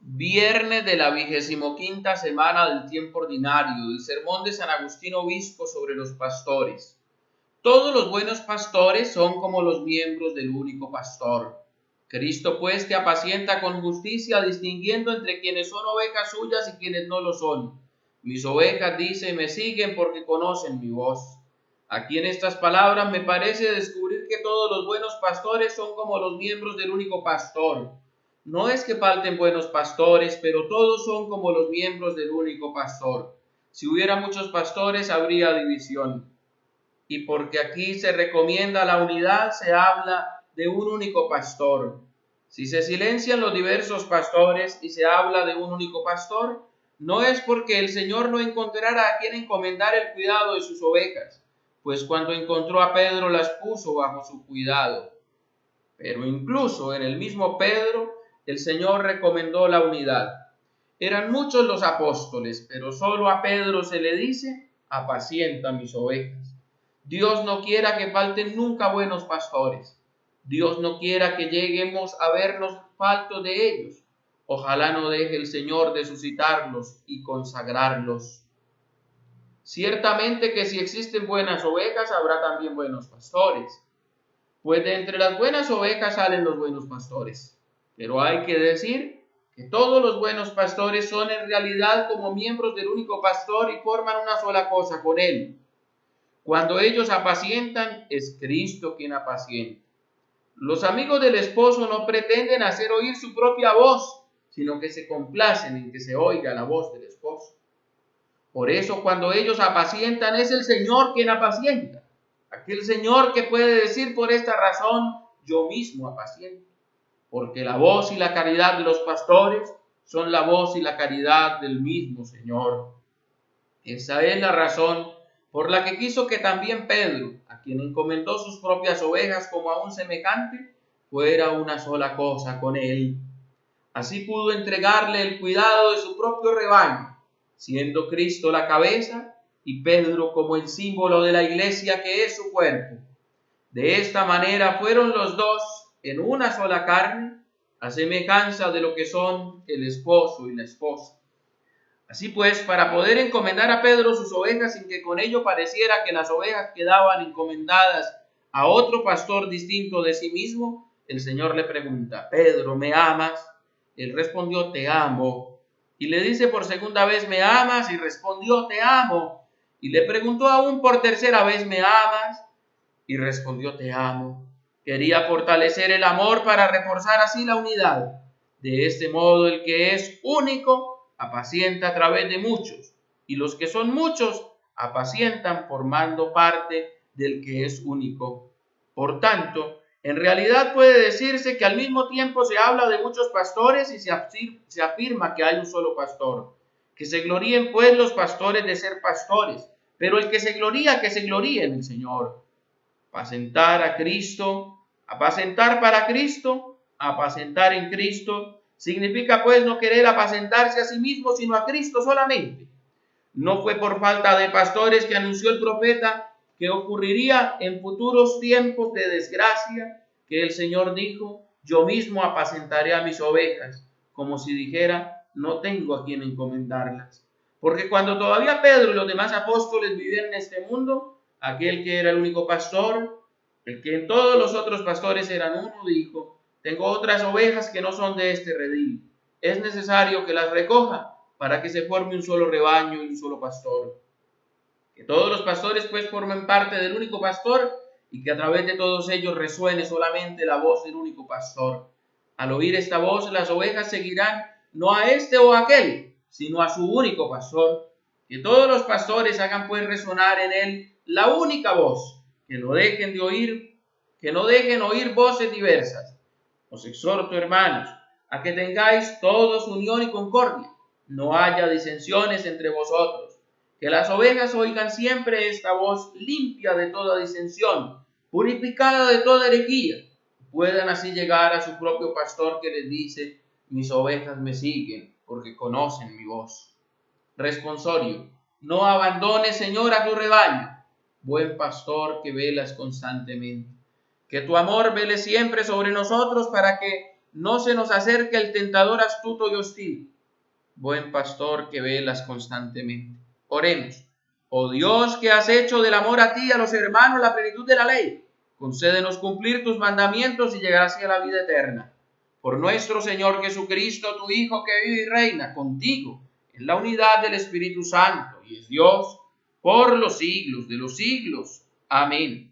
Viernes de la 25ª semana del tiempo ordinario, del sermón de San Agustín Obispo sobre los pastores. Todos los buenos pastores son como los miembros del único pastor. Cristo pues te apacienta con justicia, distinguiendo entre quienes son ovejas suyas y quienes no lo son. Mis ovejas, dice, me siguen porque conocen mi voz. Aquí en estas palabras me parece descubrir que todos los buenos pastores son como los miembros del único pastor. No es que falten buenos pastores, pero todos son como los miembros del único pastor. Si hubiera muchos pastores, habría división. Y porque aquí se recomienda la unidad, se habla de un único pastor. Si se silencian los diversos pastores y se habla de un único pastor, no es porque el Señor no encontrara a quien encomendar el cuidado de sus ovejas, pues cuando encontró a Pedro las puso bajo su cuidado. Pero incluso en el mismo Pedro, el Señor recomendó la unidad. Eran muchos los apóstoles, pero solo a Pedro se le dice: apacienta mis ovejas. Dios no quiera que falten nunca buenos pastores. Dios no quiera que lleguemos a vernos faltos de ellos. Ojalá no deje el Señor de suscitarlos y consagrarlos. Ciertamente que si existen buenas ovejas, habrá también buenos pastores. Pues de entre las buenas ovejas salen los buenos pastores. Pero hay que decir que todos los buenos pastores son en realidad como miembros del único pastor y forman una sola cosa con él. Cuando ellos apacientan, es Cristo quien apacienta. Los amigos del esposo no pretenden hacer oír su propia voz, sino que se complacen en que se oiga la voz del esposo. Por eso, cuando ellos apacientan, es el Señor quien apacienta. Aquel Señor que puede decir por esta razón: yo mismo apaciento. Porque la voz y la caridad de los pastores son la voz y la caridad del mismo Señor. Esa es la razón por la que quiso que también Pedro, a quien encomendó sus propias ovejas como a un semejante, fuera una sola cosa con él. Así pudo entregarle el cuidado de su propio rebaño, siendo Cristo la cabeza y Pedro como el símbolo de la iglesia, que es su cuerpo. De esta manera fueron los dos en una sola carne, a semejanza de lo que son el esposo y la esposa. Así pues, para poder encomendar a Pedro sus ovejas sin que con ello pareciera que las ovejas quedaban encomendadas a otro pastor distinto de sí mismo, el Señor le pregunta: Pedro, ¿me amas? Él respondió: te amo. Y le dice por segunda vez: ¿me amas? Y respondió: te amo. Y le preguntó aún por tercera vez: ¿me amas? Y respondió: te amo. Quería fortalecer el amor para reforzar así la unidad. De este modo, el que es único apacienta a través de muchos, y los que son muchos apacientan formando parte del que es único. Por tanto, en realidad puede decirse que al mismo tiempo se habla de muchos pastores y se afirma que hay un solo pastor. Que se gloríen pues los pastores de ser pastores, pero el que se gloríe en el Señor. Apacentar a Cristo, apacentar para Cristo, apacentar en Cristo, significa pues no querer apacentarse a sí mismo, sino a Cristo solamente. No fue por falta de pastores que anunció el profeta que ocurriría en futuros tiempos de desgracia, que el Señor dijo: yo mismo apacentaré a mis ovejas, como si dijera: no tengo a quien encomendarlas. Porque cuando todavía Pedro y los demás apóstoles vivían en este mundo, aquel que era el único pastor, el que en todos los otros pastores eran uno, dijo: tengo otras ovejas que no son de este redil. Es necesario que las recoja para que se forme un solo rebaño y un solo pastor. Que todos los pastores pues formen parte del único pastor y que a través de todos ellos resuene solamente la voz del único pastor. Al oír esta voz, las ovejas seguirán no a este o a aquel, sino a su único pastor. Que todos los pastores hagan pues resonar en él la única voz, que no dejen oír voces diversas. Os exhorto, hermanos, a que tengáis todos unión y concordia, no haya disensiones entre vosotros, que las ovejas oigan siempre esta voz limpia de toda disensión, purificada de toda herejía, puedan así llegar a su propio pastor, que les dice: mis ovejas me siguen porque conocen mi voz. Responsorio: no abandones, Señor, a tu rebaño, buen pastor que velas constantemente. Que tu amor vele siempre sobre nosotros, para que, no se nos acerque el tentador astuto y hostil. Buen pastor que velas constantemente. Oremos. Oh Dios, que has hecho del amor a ti y a los hermanos la plenitud de la ley, concédenos cumplir tus mandamientos y llegar así a la vida eterna. Por nuestro Señor Jesucristo, tu Hijo, que vive y reina contigo en la unidad del Espíritu Santo y es Dios por los siglos de los siglos. Amén.